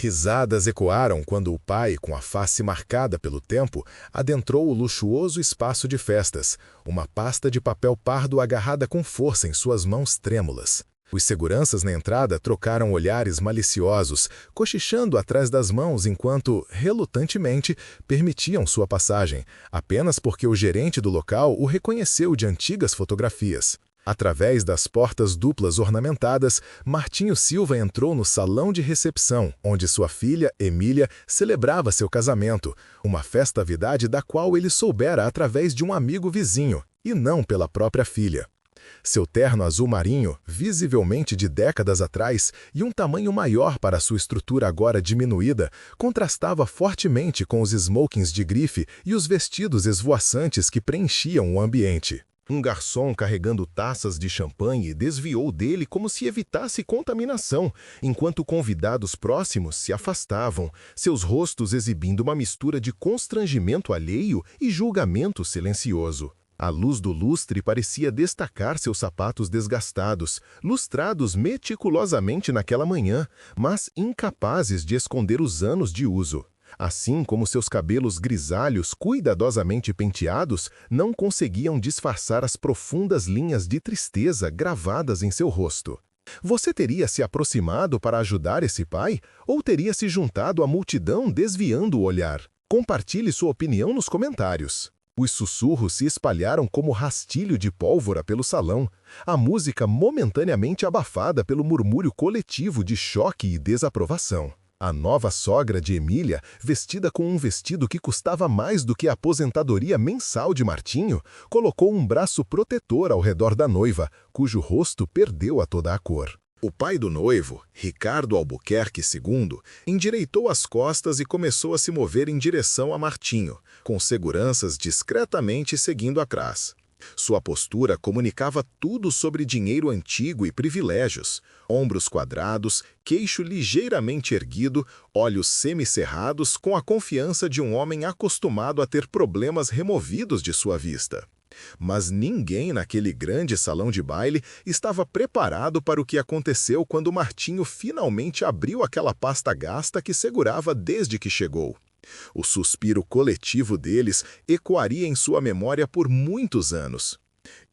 Risadas ecoaram quando o pai, com a face marcada pelo tempo, adentrou o luxuoso espaço de festas, uma pasta de papel pardo agarrada com força em suas mãos trêmulas. Os seguranças na entrada trocaram olhares maliciosos, cochichando atrás das mãos enquanto, relutantemente, permitiam sua passagem, apenas porque o gerente do local o reconheceu de antigas fotografias. Através das portas duplas ornamentadas, Martinho Silva entrou no salão de recepção, onde sua filha, Emília, celebrava seu casamento, uma festividade da qual ele soubera através de um amigo vizinho, e não pela própria filha. Seu terno azul marinho, visivelmente de décadas atrás, e um tamanho maior para sua estrutura agora diminuída, contrastava fortemente com os smokings de grife e os vestidos esvoaçantes que preenchiam o ambiente. Um garçom carregando taças de champanhe desviou dele como se evitasse contaminação, enquanto convidados próximos se afastavam, seus rostos exibindo uma mistura de constrangimento alheio e julgamento silencioso. A luz do lustre parecia destacar seus sapatos desgastados, lustrados meticulosamente naquela manhã, mas incapazes de esconder os anos de uso. Assim como seus cabelos grisalhos cuidadosamente penteados não conseguiam disfarçar as profundas linhas de tristeza gravadas em seu rosto. Você teria se aproximado para ajudar esse pai ou teria se juntado à multidão desviando o olhar? Compartilhe sua opinião nos comentários. Os sussurros se espalharam como rastilho de pólvora pelo salão, a música momentaneamente abafada pelo murmúrio coletivo de choque e desaprovação. A nova sogra de Emília, vestida com um vestido que custava mais do que a aposentadoria mensal de Martinho, colocou um braço protetor ao redor da noiva, cujo rosto perdeu a toda a cor. O pai do noivo, Ricardo Albuquerque II, endireitou as costas e começou a se mover em direção a Martinho, com seguranças discretamente seguindo atrás. Sua postura comunicava tudo sobre dinheiro antigo e privilégios. Ombros quadrados, queixo ligeiramente erguido, olhos semicerrados com a confiança de um homem acostumado a ter problemas removidos de sua vista. Mas ninguém naquele grande salão de baile estava preparado para o que aconteceu quando Martinho finalmente abriu aquela pasta gasta que segurava desde que chegou. O suspiro coletivo deles ecoaria em sua memória por muitos anos.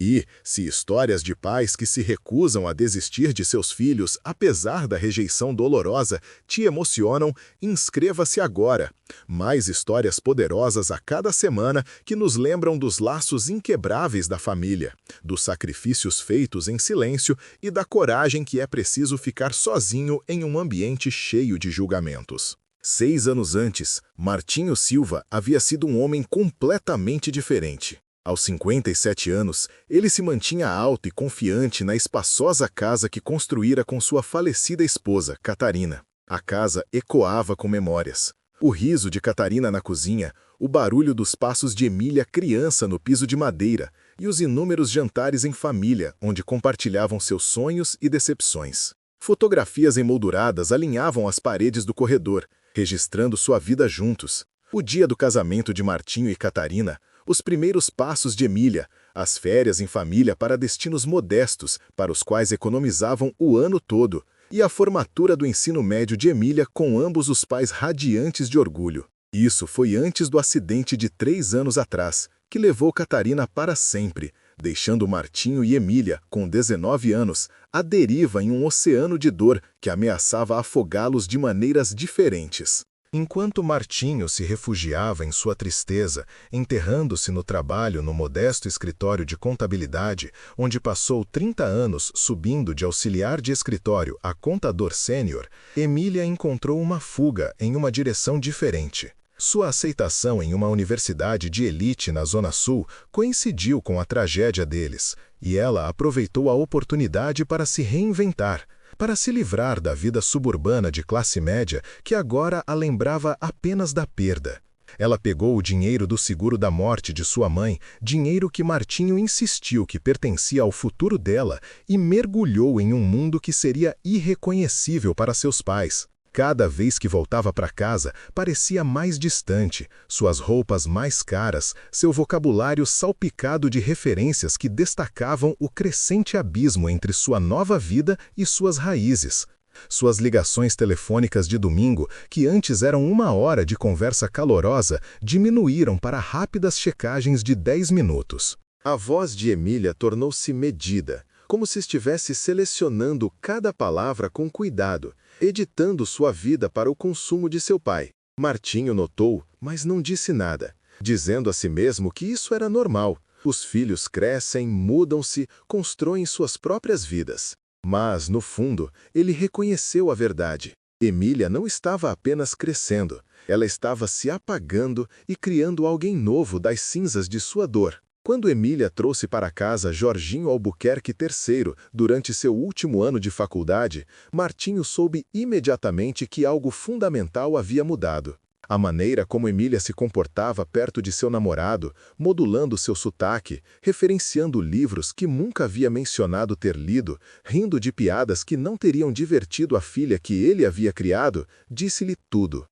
E, se histórias de pais que se recusam a desistir de seus filhos, apesar da rejeição dolorosa, te emocionam, inscreva-se agora. Mais histórias poderosas a cada semana que nos lembram dos laços inquebráveis da família, dos sacrifícios feitos em silêncio e da coragem que é preciso ficar sozinho em um ambiente cheio de julgamentos. 6 anos antes, Martinho Silva havia sido um homem completamente diferente. Aos 57 anos, ele se mantinha alto e confiante na espaçosa casa que construíra com sua falecida esposa, Catarina. A casa ecoava com memórias. O riso de Catarina na cozinha, o barulho dos passos de Emília criança no piso de madeira e os inúmeros jantares em família onde compartilhavam seus sonhos e decepções. Fotografias emolduradas alinhavam as paredes do corredor, registrando sua vida juntos. O dia do casamento de Martinho e Catarina, os primeiros passos de Emília, as férias em família para destinos modestos, para os quais economizavam o ano todo, e a formatura do ensino médio de Emília com ambos os pais radiantes de orgulho. Isso foi antes do acidente de 3 anos atrás, que levou Catarina para sempre, deixando Martinho e Emília, com 19 anos, à deriva em um oceano de dor que ameaçava afogá-los de maneiras diferentes. Enquanto Martinho se refugiava em sua tristeza, enterrando-se no trabalho no modesto escritório de contabilidade, onde passou 30 anos subindo de auxiliar de escritório a contador sênior, Emília encontrou uma fuga em uma direção diferente. Sua aceitação em uma universidade de elite na Zona Sul coincidiu com a tragédia deles, e ela aproveitou a oportunidade para se reinventar, para se livrar da vida suburbana de classe média que agora a lembrava apenas da perda. Ela pegou o dinheiro do seguro da morte de sua mãe, dinheiro que Martinho insistiu que pertencia ao futuro dela, e mergulhou em um mundo que seria irreconhecível para seus pais. Cada vez que voltava para casa, parecia mais distante, suas roupas mais caras, seu vocabulário salpicado de referências que destacavam o crescente abismo entre sua nova vida e suas raízes. Suas ligações telefônicas de domingo, que antes eram 1 hora de conversa calorosa, diminuíram para rápidas checagens de 10 minutos. A voz de Emília tornou-se medida, como se estivesse selecionando cada palavra com cuidado, editando sua vida para o consumo de seu pai. Martinho notou, mas não disse nada, dizendo a si mesmo que isso era normal. Os filhos crescem, mudam-se, constroem suas próprias vidas. Mas, no fundo, ele reconheceu a verdade. Emília não estava apenas crescendo, ela estava se apagando e criando alguém novo das cinzas de sua dor. Quando Emília trouxe para casa Jorginho Albuquerque III durante seu último ano de faculdade, Martinho soube imediatamente que algo fundamental havia mudado. A maneira como Emília se comportava perto de seu namorado, modulando seu sotaque, referenciando livros que nunca havia mencionado ter lido, rindo de piadas que não teriam divertido a filha que ele havia criado, disse-lhe tudo.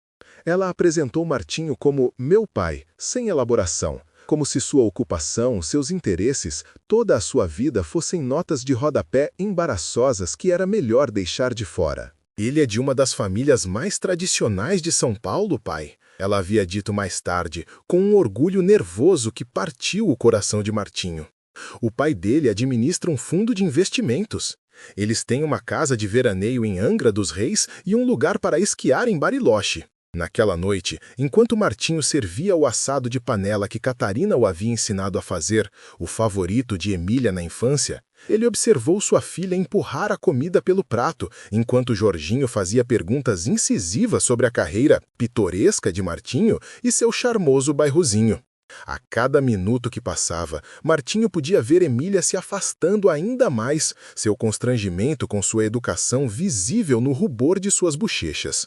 Ela apresentou Martinho como meu pai, sem elaboração, como se sua ocupação, seus interesses, toda a sua vida fossem notas de rodapé embaraçosas que era melhor deixar de fora. Ele é de uma das famílias mais tradicionais de São Paulo, pai, ela havia dito mais tarde, com um orgulho nervoso que partiu o coração de Martinho. O pai dele administra um fundo de investimentos. Eles têm uma casa de veraneio em Angra dos Reis e um lugar para esquiar em Bariloche. Naquela noite, enquanto Martinho servia o assado de panela que Catarina o havia ensinado a fazer, o favorito de Emília na infância, ele observou sua filha empurrar a comida pelo prato, enquanto Jorginho fazia perguntas incisivas sobre a carreira pitoresca de Martinho e seu charmoso bairrozinho. A cada minuto que passava, Martinho podia ver Emília se afastando ainda mais, seu constrangimento com sua educação visível no rubor de suas bochechas.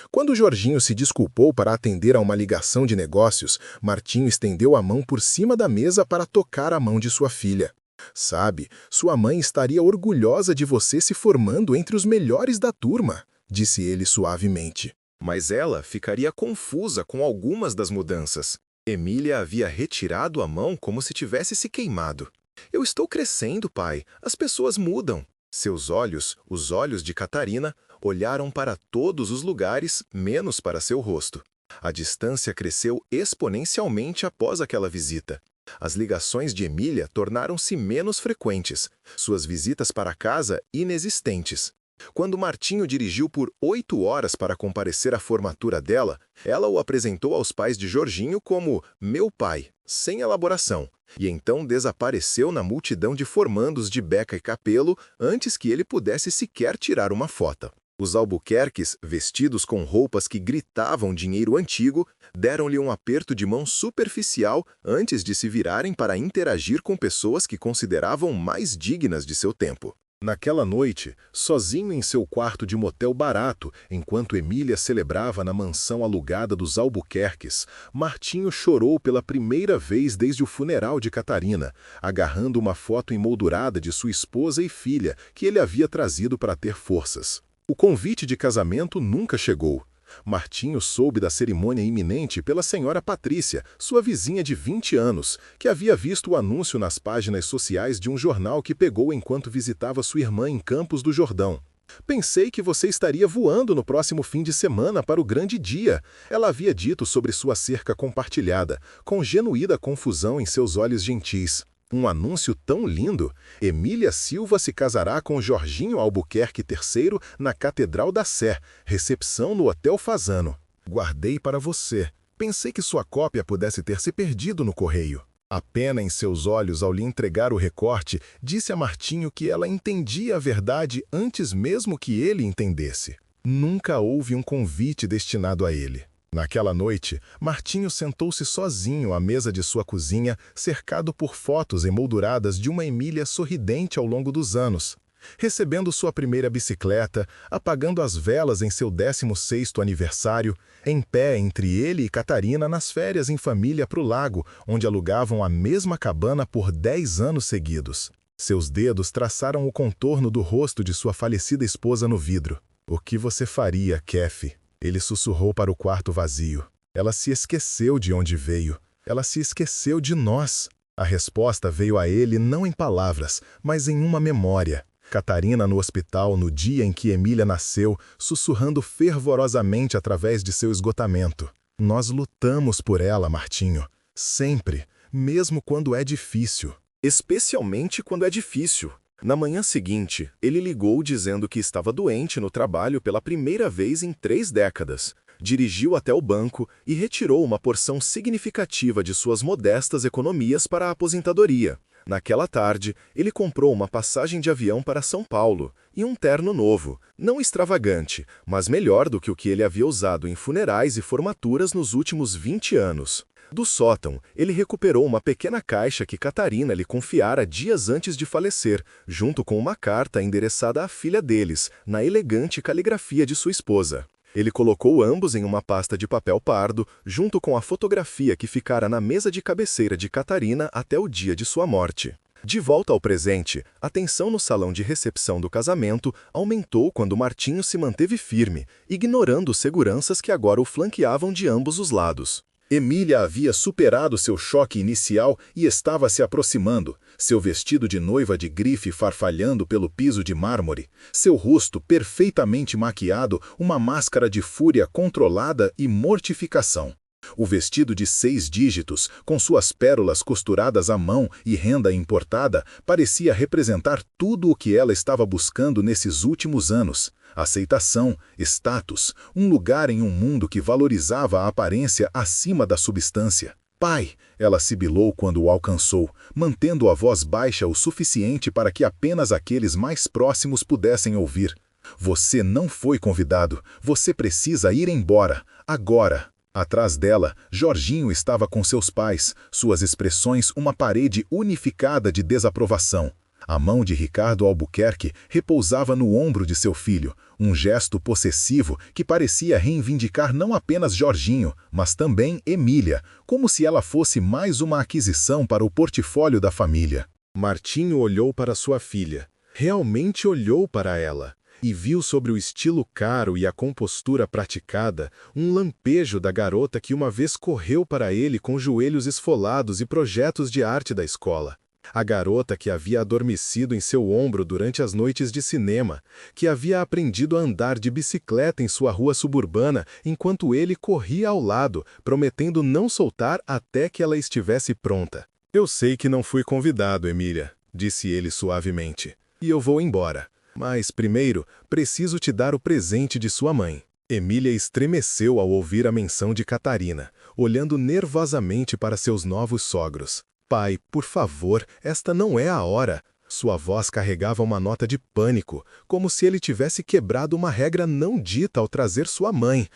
Quando Jorginho se desculpou para atender a uma ligação de negócios, Martinho estendeu a mão por cima da mesa para tocar a mão de sua filha. Sabe, sua mãe estaria orgulhosa de você se formando entre os melhores da turma, disse ele suavemente. Mas ela ficaria confusa com algumas das mudanças. Emília havia retirado a mão como se tivesse se queimado. Eu estou crescendo, pai. As pessoas mudam. Seus olhos, os olhos de Catarina, olharam para todos os lugares, menos para seu rosto. A distância cresceu exponencialmente após aquela visita. As ligações de Emília tornaram-se menos frequentes, suas visitas para casa inexistentes. Quando Martinho dirigiu por 8 horas para comparecer à formatura dela, ela o apresentou aos pais de Jorginho como meu pai, sem elaboração, e então desapareceu na multidão de formandos de Beca e Capelo antes que ele pudesse sequer tirar uma foto. Os Albuquerques, vestidos com roupas que gritavam dinheiro antigo, deram-lhe um aperto de mão superficial antes de se virarem para interagir com pessoas que consideravam mais dignas de seu tempo. Naquela noite, sozinho em seu quarto de motel barato, enquanto Emília celebrava na mansão alugada dos Albuquerques, Martinho chorou pela primeira vez desde o funeral de Catarina, agarrando uma foto emoldurada de sua esposa e filha que ele havia trazido para ter forças. O convite de casamento nunca chegou. Martinho soube da cerimônia iminente pela senhora Patrícia, sua vizinha de 20 anos, que havia visto o anúncio nas páginas sociais de um jornal que pegou enquanto visitava sua irmã em Campos do Jordão. Pensei que você estaria voando no próximo fim de semana para o grande dia, ela havia dito sobre sua cerca compartilhada, com genuína confusão em seus olhos gentis. Um anúncio tão lindo! Emília Silva se casará com Jorginho Albuquerque III na Catedral da Sé, recepção no Hotel Fazano. Guardei para você. Pensei que sua cópia pudesse ter se perdido no correio. A pena em seus olhos ao lhe entregar o recorte disse a Martinho que ela entendia a verdade antes mesmo que ele entendesse. Nunca houve um convite destinado a ele. Naquela noite, Martinho sentou-se sozinho à mesa de sua cozinha, cercado por fotos emolduradas de uma Emília sorridente ao longo dos anos, recebendo sua primeira bicicleta, apagando as velas em seu 16º aniversário, em pé entre ele e Catarina nas férias em família para o lago, onde alugavam a mesma cabana por 10 anos seguidos. Seus dedos traçaram o contorno do rosto de sua falecida esposa no vidro. O que você faria, Kefi? Ele sussurrou para o quarto vazio. Ela se esqueceu de onde veio. Ela se esqueceu de nós. A resposta veio a ele não em palavras, mas em uma memória. Catarina no hospital no dia em que Emília nasceu, sussurrando fervorosamente através de seu esgotamento. Nós lutamos por ela, Martinho. Sempre, mesmo quando é difícil. Especialmente quando é difícil. Na manhã seguinte, ele ligou dizendo que estava doente no trabalho pela primeira vez em 3 décadas. Dirigiu até o banco e retirou uma porção significativa de suas modestas economias para a aposentadoria. Naquela tarde, ele comprou uma passagem de avião para São Paulo e um terno novo, não extravagante, mas melhor do que o que ele havia usado em funerais e formaturas nos últimos 20 anos. Do sótão, ele recuperou uma pequena caixa que Catarina lhe confiara dias antes de falecer, junto com uma carta endereçada à filha deles, na elegante caligrafia de sua esposa. Ele colocou ambos em uma pasta de papel pardo, junto com a fotografia que ficara na mesa de cabeceira de Catarina até o dia de sua morte. De volta ao presente, a tensão no salão de recepção do casamento aumentou quando Martinho se manteve firme, ignorando os seguranças que agora o flanqueavam de ambos os lados. Emília havia superado seu choque inicial e estava se aproximando, seu vestido de noiva de grife farfalhando pelo piso de mármore, seu rosto perfeitamente maquiado, uma máscara de fúria controlada e mortificação. O vestido de 6 dígitos, com suas pérolas costuradas à mão e renda importada, parecia representar tudo o que ela estava buscando nesses últimos anos. Aceitação, status, um lugar em um mundo que valorizava a aparência acima da substância. Pai, ela sibilou quando o alcançou, mantendo a voz baixa o suficiente para que apenas aqueles mais próximos pudessem ouvir. Você não foi convidado, você precisa ir embora, agora. Atrás dela, Jorginho estava com seus pais, suas expressões uma parede unificada de desaprovação. A mão de Ricardo Albuquerque repousava no ombro de seu filho, um gesto possessivo que parecia reivindicar não apenas Jorginho, mas também Emília, como se ela fosse mais uma aquisição para o portfólio da família. Martinho olhou para sua filha, realmente olhou para ela, e viu sobre o estilo caro e a compostura praticada um lampejo da garota que uma vez correu para ele com joelhos esfolados e projetos de arte da escola. A garota que havia adormecido em seu ombro durante as noites de cinema, que havia aprendido a andar de bicicleta em sua rua suburbana enquanto ele corria ao lado, prometendo não soltar até que ela estivesse pronta. Eu sei que não fui convidado, Emília, disse ele suavemente, e eu vou embora. Mas, primeiro, preciso te dar o presente de sua mãe. Emília estremeceu ao ouvir a menção de Catarina, olhando nervosamente para seus novos sogros. Pai, por favor, esta não é a hora. Sua voz carregava uma nota de pânico, como se ele tivesse quebrado uma regra não dita ao trazer sua mãe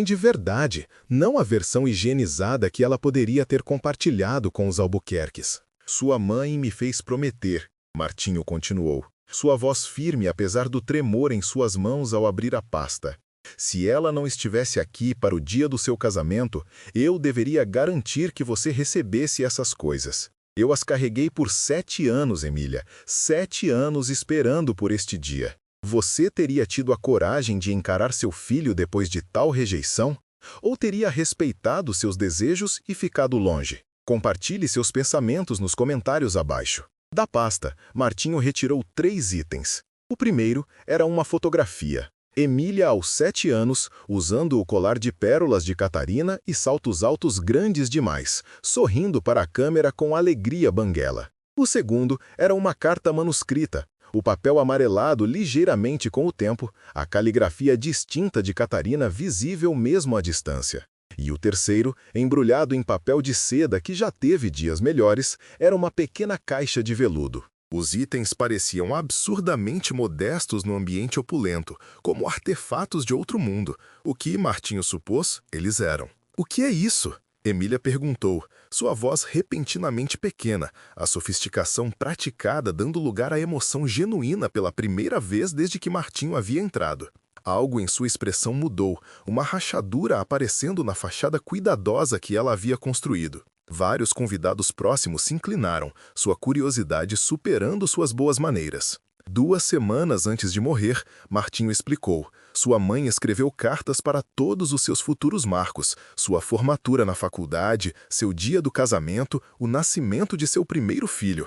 de verdade, não a versão higienizada que ela poderia ter compartilhado com os Albuquerques. Sua mãe me fez prometer, Martinho continuou. Sua voz firme apesar do tremor em suas mãos ao abrir a pasta. Se ela não estivesse aqui para o dia do seu casamento, eu deveria garantir que você recebesse essas coisas. Eu as carreguei por 7 anos, Emília. 7 anos esperando por este dia. Você teria tido a coragem de encarar seu filho depois de tal rejeição? Ou teria respeitado seus desejos e ficado longe? Compartilhe seus pensamentos nos comentários abaixo. Da pasta, Martinho retirou 3 itens. O primeiro era uma fotografia. Emília aos 7 anos, usando o colar de pérolas de Catarina e saltos altos grandes demais, sorrindo para a câmera com alegria banguela. O segundo era uma carta manuscrita. O papel amarelado ligeiramente com o tempo, a caligrafia distinta de Catarina visível mesmo à distância. E o terceiro, embrulhado em papel de seda que já teve dias melhores, era uma pequena caixa de veludo. Os itens pareciam absurdamente modestos no ambiente opulento, como artefatos de outro mundo. O que Martinho supôs, eles eram. O que é isso? Emília perguntou, sua voz repentinamente pequena, a sofisticação praticada dando lugar à emoção genuína pela primeira vez desde que Martinho havia entrado. Algo em sua expressão mudou, uma rachadura aparecendo na fachada cuidadosa que ela havia construído. Vários convidados próximos se inclinaram, sua curiosidade superando suas boas maneiras. 2 semanas antes de morrer, Martinho explicou. Sua mãe escreveu cartas para todos os seus futuros marcos, sua formatura na faculdade, seu dia do casamento, o nascimento de seu primeiro filho.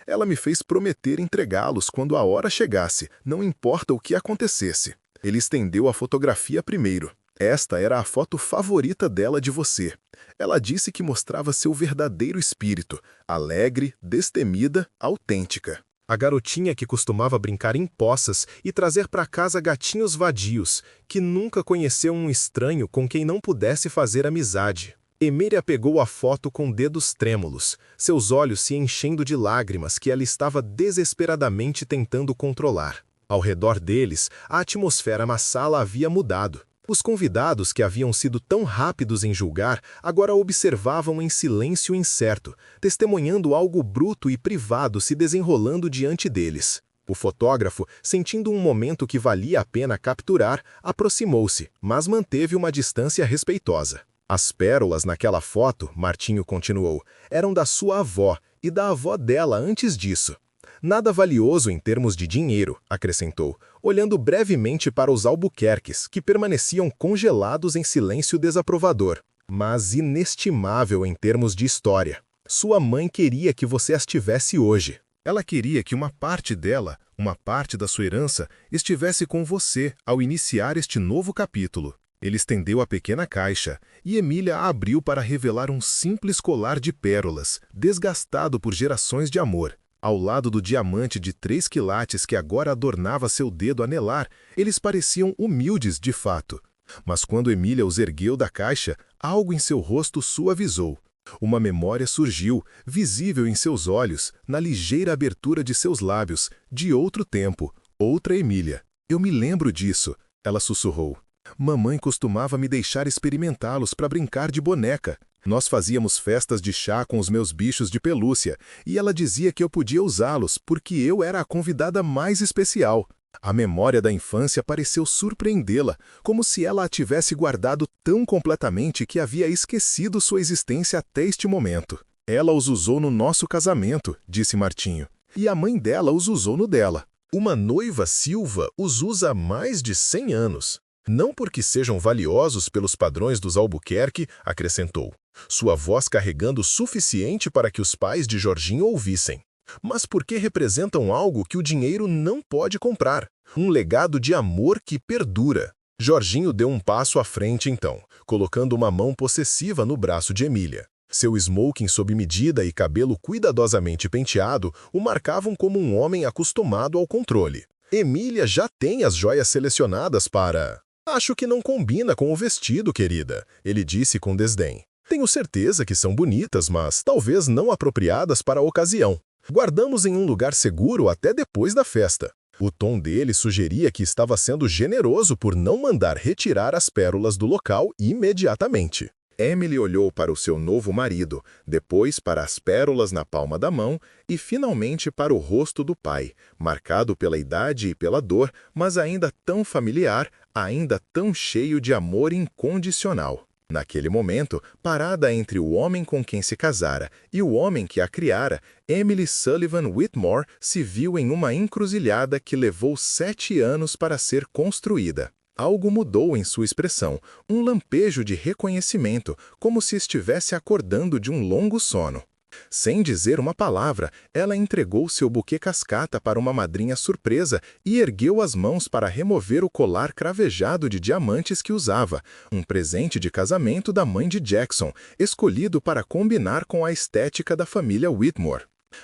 Ela me fez prometer entregá-los quando a hora chegasse, não importa o que acontecesse. Ele estendeu a fotografia primeiro. Esta era a foto favorita dela de você. Ela disse que mostrava seu verdadeiro espírito, alegre, destemida, autêntica. A garotinha que costumava brincar em poças e trazer para casa gatinhos vadios, que nunca conheceu um estranho com quem não pudesse fazer amizade. Emília pegou a foto com dedos trêmulos, seus olhos se enchendo de lágrimas que ela estava desesperadamente tentando controlar. Ao redor deles, a atmosfera na sala havia mudado. Os convidados que haviam sido tão rápidos em julgar, agora observavam em silêncio incerto, testemunhando algo bruto e privado se desenrolando diante deles. O fotógrafo, sentindo um momento que valia a pena capturar, aproximou-se, mas manteve uma distância respeitosa. As pérolas naquela foto, Martinho continuou, eram da sua avó e da avó dela antes disso. Nada valioso em termos de dinheiro, acrescentou, olhando brevemente para os Albuquerques, que permaneciam congelados em silêncio desaprovador, mas inestimável em termos de história. Sua mãe queria que você as tivesse hoje. Ela queria que uma parte dela, uma parte da sua herança, estivesse com você ao iniciar este novo capítulo. Ele estendeu a pequena caixa, e Emília a abriu para revelar um simples colar de pérolas, desgastado por gerações de amor. Ao lado do diamante de 3 quilates que agora adornava seu dedo anelar, eles pareciam humildes de fato. Mas quando Emília os ergueu da caixa, algo em seu rosto suavizou. Uma memória surgiu, visível em seus olhos, na ligeira abertura de seus lábios, de outro tempo, outra Emília. Eu me lembro disso, ela sussurrou. Mamãe costumava me deixar experimentá-los para brincar de boneca. Nós fazíamos festas de chá com os meus bichos de pelúcia, e ela dizia que eu podia usá-los porque eu era a convidada mais especial. A memória da infância pareceu surpreendê-la, como se ela a tivesse guardado tão completamente que havia esquecido sua existência até este momento. Ela os usou no nosso casamento, disse Martinho, e a mãe dela os usou no dela. Uma noiva Silva os usa há mais de 100 anos. Não porque sejam valiosos pelos padrões dos Albuquerque, acrescentou, sua voz carregando o suficiente para que os pais de Jorginho ouvissem, mas porque representam algo que o dinheiro não pode comprar, um legado de amor que perdura. Jorginho deu um passo à frente então, colocando uma mão possessiva no braço de Emília. Seu smoking sob medida e cabelo cuidadosamente penteado o marcavam como um homem acostumado ao controle. Emília já tem as joias selecionadas para... Acho que não combina com o vestido, querida, ele disse com desdém. Tenho certeza que são bonitas, mas talvez não apropriadas para a ocasião. Guardamos em um lugar seguro até depois da festa. O tom dele sugeria que estava sendo generoso por não mandar retirar as pérolas do local imediatamente. Emily olhou para o seu novo marido, depois para as pérolas na palma da mão e finalmente para o rosto do pai, marcado pela idade e pela dor, mas ainda tão familiar, ainda tão cheio de amor incondicional. Naquele momento, parada entre o homem com quem se casara e o homem que a criara, Emily Sullivan Whitmore se viu em uma encruzilhada que levou 7 anos para ser construída. Algo mudou em sua expressão, um lampejo de reconhecimento, como se estivesse acordando de um longo sono. Sem dizer uma palavra, ela entregou seu buquê cascata para uma madrinha surpresa e ergueu as mãos para remover o colar cravejado de diamantes que usava, um presente de casamento da mãe de Jackson, escolhido para combinar com a estética da família Whitmore.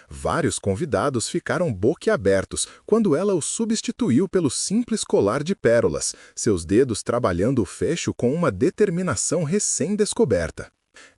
Vários convidados ficaram boquiabertos quando ela o substituiu pelo simples colar de pérolas, seus dedos trabalhando o fecho com uma determinação recém-descoberta.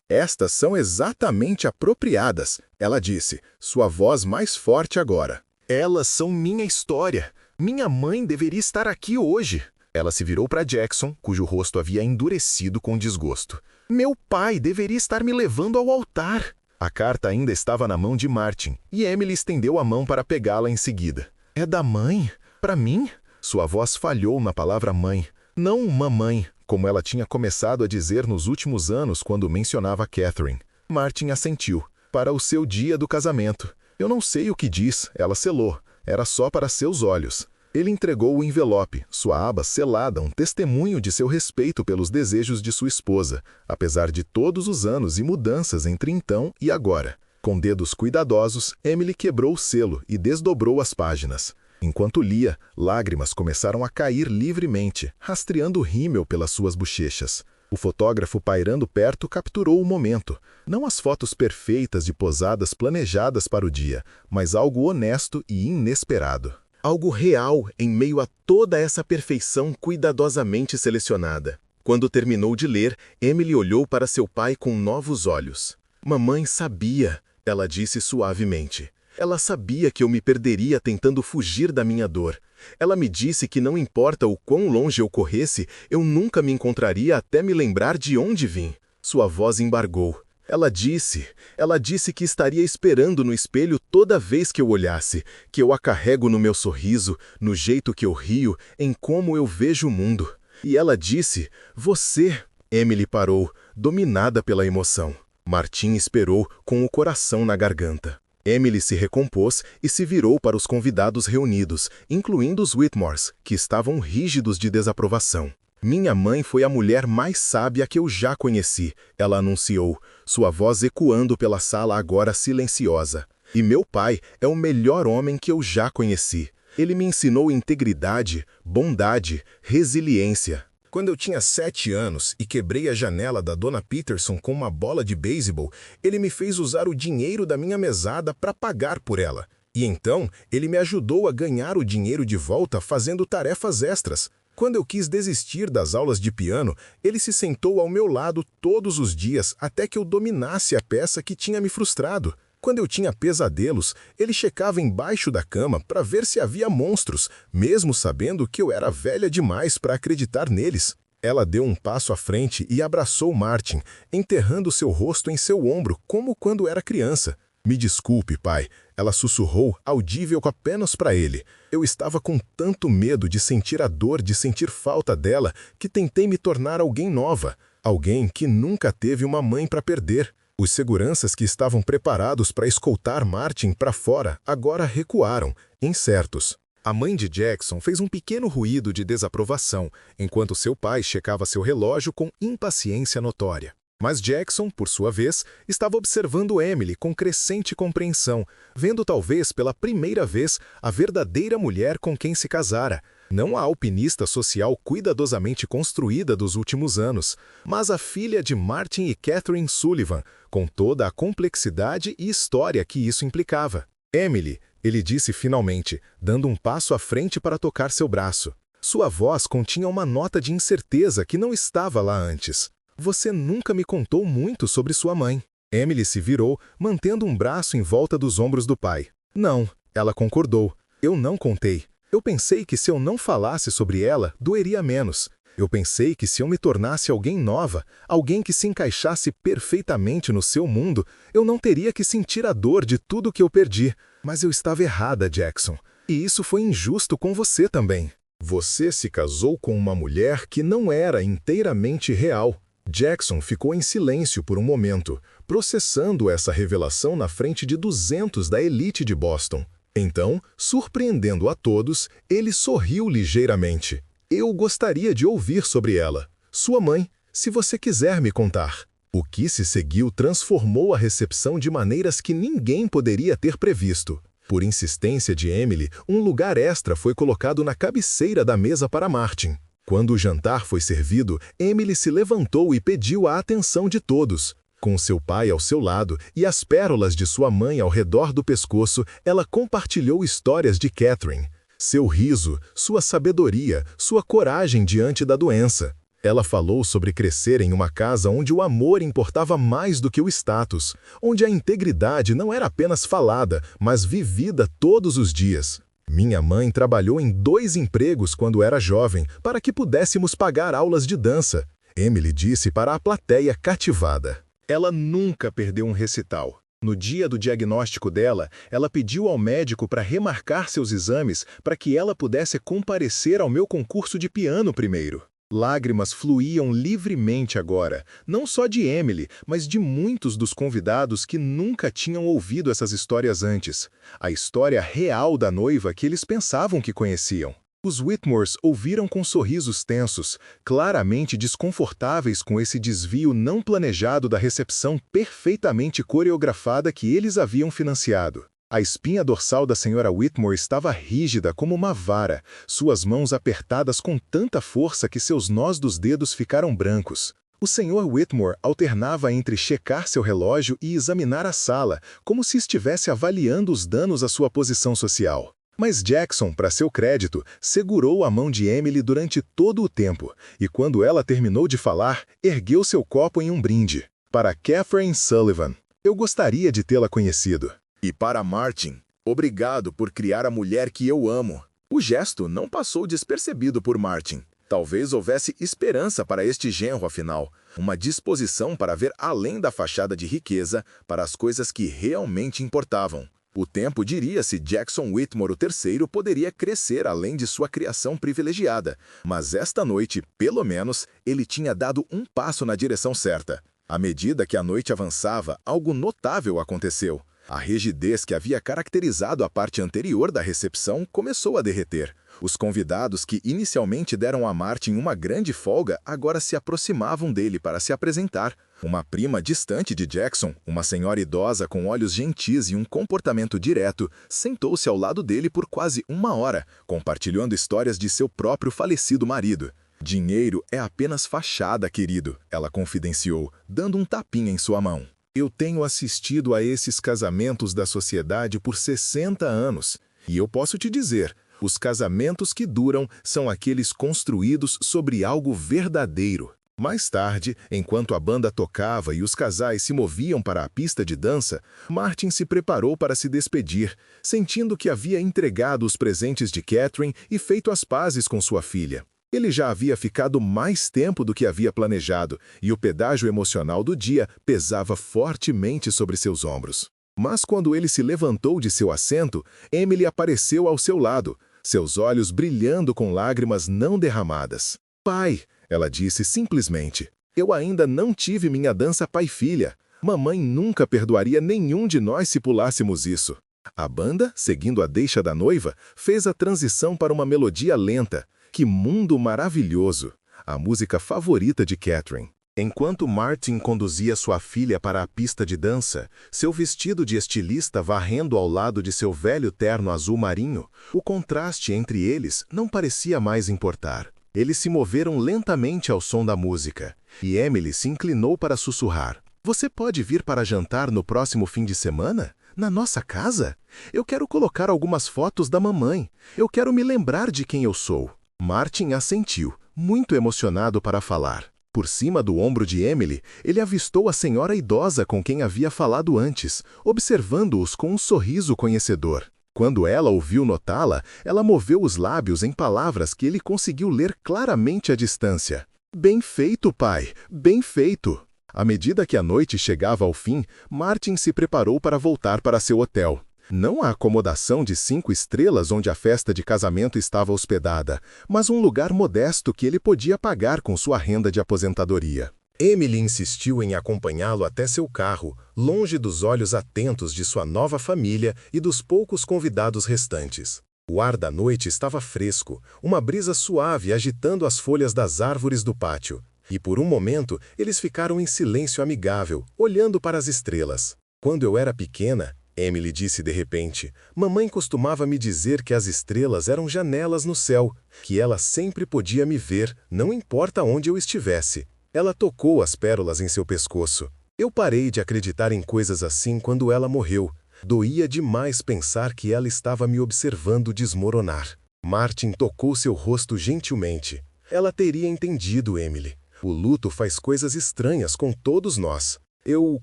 Estas são exatamente apropriadas, ela disse, sua voz mais forte agora. Elas são minha história. Minha mãe deveria estar aqui hoje. Ela se virou para Jackson, cujo rosto havia endurecido com desgosto. Meu pai deveria estar me levando ao altar. A carta ainda estava na mão de Martin, e Emily estendeu a mão para pegá-la em seguida. É da mãe? Para mim? Sua voz falhou na palavra mãe. Não mamãe, como ela tinha começado a dizer nos últimos anos quando mencionava Catherine. Martin assentiu. Para o seu dia do casamento. Eu não sei o que diz, ela selou. Era só para seus olhos. Ele entregou o envelope, sua aba selada, um testemunho de seu respeito pelos desejos de sua esposa, apesar de todos os anos e mudanças entre então e agora. Com dedos cuidadosos, Emily quebrou o selo e desdobrou as páginas. Enquanto lia, lágrimas começaram a cair livremente, rastreando o rímel pelas suas bochechas. O fotógrafo pairando perto capturou o momento. Não as fotos perfeitas de posadas planejadas para o dia, mas algo honesto e inesperado. Algo real em meio a toda essa perfeição cuidadosamente selecionada. Quando terminou de ler, Emily olhou para seu pai com novos olhos. Mamãe sabia, ela disse suavemente. Ela sabia que eu me perderia tentando fugir da minha dor. Ela me disse que não importa o quão longe eu corresse, eu nunca me encontraria até me lembrar de onde vim. Sua voz embargou. Ela disse que estaria esperando no espelho toda vez que eu olhasse, que eu a carrego no meu sorriso, no jeito que eu rio, em como eu vejo o mundo. E ela disse, você... Emily parou, dominada pela emoção. Martin esperou, com o coração na garganta. Emily se recompôs e se virou para os convidados reunidos, incluindo os Whitmores, que estavam rígidos de desaprovação. Minha mãe foi a mulher mais sábia que eu já conheci, ela anunciou, sua voz ecoando pela sala agora silenciosa. E meu pai é o melhor homem que eu já conheci. Ele me ensinou integridade, bondade, resiliência. Quando eu tinha 7 anos e quebrei a janela da Dona Peterson com uma bola de beisebol, ele me fez usar o dinheiro da minha mesada para pagar por ela. E então, ele me ajudou a ganhar o dinheiro de volta fazendo tarefas extras. Quando eu quis desistir das aulas de piano, ele se sentou ao meu lado todos os dias até que eu dominasse a peça que tinha me frustrado. Quando eu tinha pesadelos, ele checava embaixo da cama para ver se havia monstros, mesmo sabendo que eu era velha demais para acreditar neles. Ela deu um passo à frente e abraçou Martin, enterrando seu rosto em seu ombro, como quando era criança. Me desculpe, pai, ela sussurrou, audível apenas para ele. Eu estava com tanto medo de sentir a dor de sentir falta dela que tentei me tornar alguém nova, alguém que nunca teve uma mãe para perder. Os seguranças que estavam preparados para escoltar Martin para fora agora recuaram, incertos. A mãe de Jackson fez um pequeno ruído de desaprovação, enquanto seu pai checava seu relógio com impaciência notória. Mas Jackson, por sua vez, estava observando Emily com crescente compreensão, vendo talvez pela primeira vez a verdadeira mulher com quem se casara. Não a alpinista social cuidadosamente construída dos últimos anos, mas a filha de Martin e Catherine Sullivan, com toda a complexidade e história que isso implicava. Emily, ele disse finalmente, dando um passo à frente para tocar seu braço. Sua voz continha uma nota de incerteza que não estava lá antes. Você nunca me contou muito sobre sua mãe. Emily se virou, mantendo um braço em volta dos ombros do pai. Não, ela concordou. Eu não contei. Eu pensei que se eu não falasse sobre ela, doeria menos. Eu pensei que se eu me tornasse alguém nova, alguém que se encaixasse perfeitamente no seu mundo, eu não teria que sentir a dor de tudo que eu perdi. Mas eu estava errada, Jackson. E isso foi injusto com você também. Você se casou com uma mulher que não era inteiramente real. Jackson ficou em silêncio por um momento, processando essa revelação na frente de 200 da elite de Boston. Então, surpreendendo a todos, ele sorriu ligeiramente. Eu gostaria de ouvir sobre ela. Sua mãe, se você quiser me contar. O que se seguiu transformou a recepção de maneiras que ninguém poderia ter previsto. Por insistência de Emily, um lugar extra foi colocado na cabeceira da mesa para Martin. Quando o jantar foi servido, Emily se levantou e pediu a atenção de todos. Com seu pai ao seu lado e as pérolas de sua mãe ao redor do pescoço, ela compartilhou histórias de Catherine. Seu riso, sua sabedoria, sua coragem diante da doença. Ela falou sobre crescer em uma casa onde o amor importava mais do que o status, onde a integridade não era apenas falada, mas vivida todos os dias. Minha mãe trabalhou em 2 empregos quando era jovem, para que pudéssemos pagar aulas de dança, Emily disse para a plateia cativada. Ela nunca perdeu um recital. No dia do diagnóstico dela, ela pediu ao médico para remarcar seus exames para que ela pudesse comparecer ao meu concurso de piano primeiro. Lágrimas fluíam livremente agora, não só de Emily, mas de muitos dos convidados que nunca tinham ouvido essas histórias antes. A história real da noiva que eles pensavam que conheciam. Os Whitmores ouviram com sorrisos tensos, claramente desconfortáveis com esse desvio não planejado da recepção perfeitamente coreografada que eles haviam financiado. A espinha dorsal da Sra. Whitmore estava rígida como uma vara, suas mãos apertadas com tanta força que seus nós dos dedos ficaram brancos. O Sr. Whitmore alternava entre checar seu relógio e examinar a sala, como se estivesse avaliando os danos à sua posição social. Mas Jackson, para seu crédito, segurou a mão de Emily durante todo o tempo, e quando ela terminou de falar, ergueu seu copo em um brinde. Para Catherine Sullivan, eu gostaria de tê-la conhecido. E para Martin, obrigado por criar a mulher que eu amo. O gesto não passou despercebido por Martin. Talvez houvesse esperança para este genro, afinal. Uma disposição para ver além da fachada de riqueza para as coisas que realmente importavam. O tempo diria se Jackson Whitmore III poderia crescer além de sua criação privilegiada, mas esta noite, pelo menos, ele tinha dado um passo na direção certa. À medida que a noite avançava, algo notável aconteceu. A rigidez que havia caracterizado a parte anterior da recepção começou a derreter. Os convidados que inicialmente deram a Martin uma grande folga agora se aproximavam dele para se apresentar. Uma prima distante de Jackson, uma senhora idosa com olhos gentis e um comportamento direto, sentou-se ao lado dele por quase uma hora, compartilhando histórias de seu próprio falecido marido. Dinheiro é apenas fachada, querido, ela confidenciou, dando um tapinha em sua mão. Eu tenho assistido a esses casamentos da sociedade por 60 anos, e eu posso te dizer, os casamentos que duram são aqueles construídos sobre algo verdadeiro. Mais tarde, enquanto a banda tocava e os casais se moviam para a pista de dança, Martin se preparou para se despedir, sentindo que havia entregado os presentes de Catherine e feito as pazes com sua filha. Ele já havia ficado mais tempo do que havia planejado, e o pedágio emocional do dia pesava fortemente sobre seus ombros. Mas quando ele se levantou de seu assento, Emily apareceu ao seu lado, seus olhos brilhando com lágrimas não derramadas. Pai, ela disse simplesmente, eu ainda não tive minha dança pai-filha. Mamãe nunca perdoaria nenhum de nós se pulássemos isso. A banda, seguindo a deixa da noiva, fez a transição para uma melodia lenta. Que mundo maravilhoso! A música favorita de Catherine. Enquanto Martin conduzia sua filha para a pista de dança, seu vestido de estilista varrendo ao lado de seu velho terno azul marinho, o contraste entre eles não parecia mais importar. Eles se moveram lentamente ao som da música, e Emily se inclinou para sussurrar. Você pode vir para jantar no próximo fim de semana? Na nossa casa? Eu quero colocar algumas fotos da mamãe. Eu quero me lembrar de quem eu sou. Martin assentiu, muito emocionado para falar. Por cima do ombro de Emily, ele avistou a senhora idosa com quem havia falado antes, observando-os com um sorriso conhecedor. Quando ela ouviu notá-la, ela moveu os lábios em palavras que ele conseguiu ler claramente à distância. Bem feito, pai, bem feito. À medida que a noite chegava ao fim, Martin se preparou para voltar para seu hotel. Não a acomodação de 5 estrelas onde a festa de casamento estava hospedada, mas um lugar modesto que ele podia pagar com sua renda de aposentadoria. Emily insistiu em acompanhá-lo até seu carro, longe dos olhos atentos de sua nova família e dos poucos convidados restantes. O ar da noite estava fresco, uma brisa suave agitando as folhas das árvores do pátio, e por um momento eles ficaram em silêncio amigável, olhando para as estrelas. Quando eu era pequena, Emily disse de repente, mamãe costumava me dizer que as estrelas eram janelas no céu, que ela sempre podia me ver, não importa onde eu estivesse. Ela tocou as pérolas em seu pescoço. Eu parei de acreditar em coisas assim quando ela morreu. Doía demais pensar que ela estava me observando desmoronar. Martin tocou seu rosto gentilmente. Ela teria entendido, Emily. O luto faz coisas estranhas com todos nós. Eu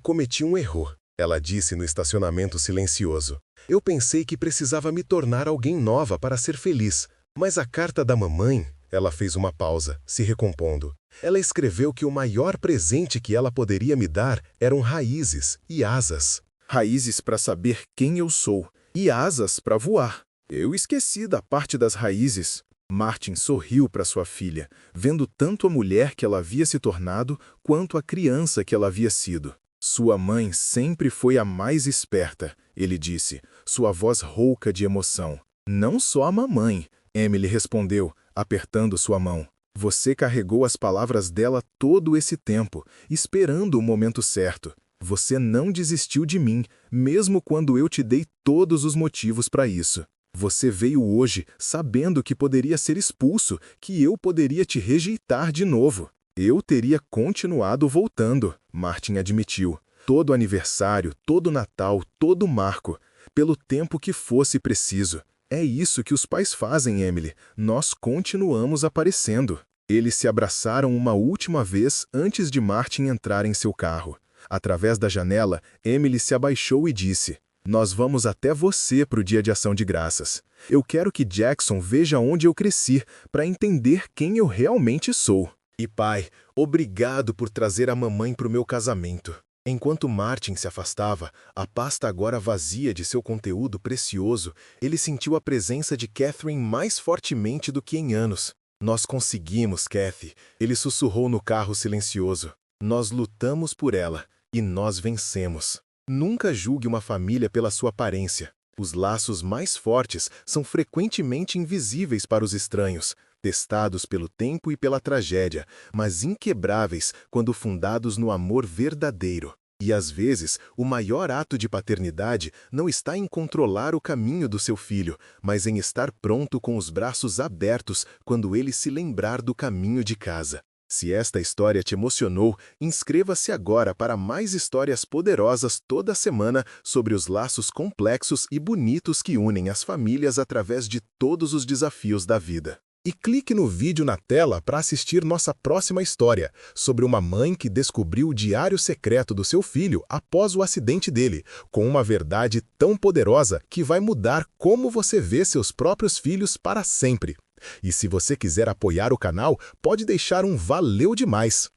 cometi um erro. Ela disse no estacionamento silencioso. Eu pensei que precisava me tornar alguém nova para ser feliz. Mas a carta da mamãe... Ela fez uma pausa, se recompondo. Ela escreveu que o maior presente que ela poderia me dar eram raízes e asas. Raízes para saber quem eu sou e asas para voar. Eu esqueci da parte das raízes. Martin sorriu para sua filha, vendo tanto a mulher que ela havia se tornado quanto a criança que ela havia sido. Sua mãe sempre foi a mais esperta, ele disse, sua voz rouca de emoção. Não só a mamãe, Emily respondeu, apertando sua mão. Você carregou as palavras dela todo esse tempo, esperando o momento certo. Você não desistiu de mim, mesmo quando eu te dei todos os motivos para isso. Você veio hoje sabendo que poderia ser expulso, que eu poderia te rejeitar de novo. Eu teria continuado voltando, Martin admitiu. Todo aniversário, todo Natal, todo marco, pelo tempo que fosse preciso. É isso que os pais fazem, Emily. Nós continuamos aparecendo. Eles se abraçaram uma última vez antes de Martin entrar em seu carro. Através da janela, Emily se abaixou e disse: Nós vamos até você para o Dia de Ação de Graças. Eu quero que Jackson veja onde eu cresci, para entender quem eu realmente sou. E pai, obrigado por trazer a mamãe para o meu casamento. Enquanto Martin se afastava, a pasta agora vazia de seu conteúdo precioso, ele sentiu a presença de Catherine mais fortemente do que em anos. Nós conseguimos, Kathy, ele sussurrou no carro silencioso. Nós lutamos por ela, e nós vencemos. Nunca julgue uma família pela sua aparência. Os laços mais fortes são frequentemente invisíveis para os estranhos, testados pelo tempo e pela tragédia, mas inquebráveis quando fundados no amor verdadeiro. E às vezes, o maior ato de paternidade não está em controlar o caminho do seu filho, mas em estar pronto com os braços abertos quando ele se lembrar do caminho de casa. Se esta história te emocionou, inscreva-se agora para mais histórias poderosas toda semana sobre os laços complexos e bonitos que unem as famílias através de todos os desafios da vida. E clique no vídeo na tela para assistir nossa próxima história, sobre uma mãe que descobriu o diário secreto do seu filho após o acidente dele, com uma verdade tão poderosa que vai mudar como você vê seus próprios filhos para sempre. E se você quiser apoiar o canal, pode deixar um valeu demais.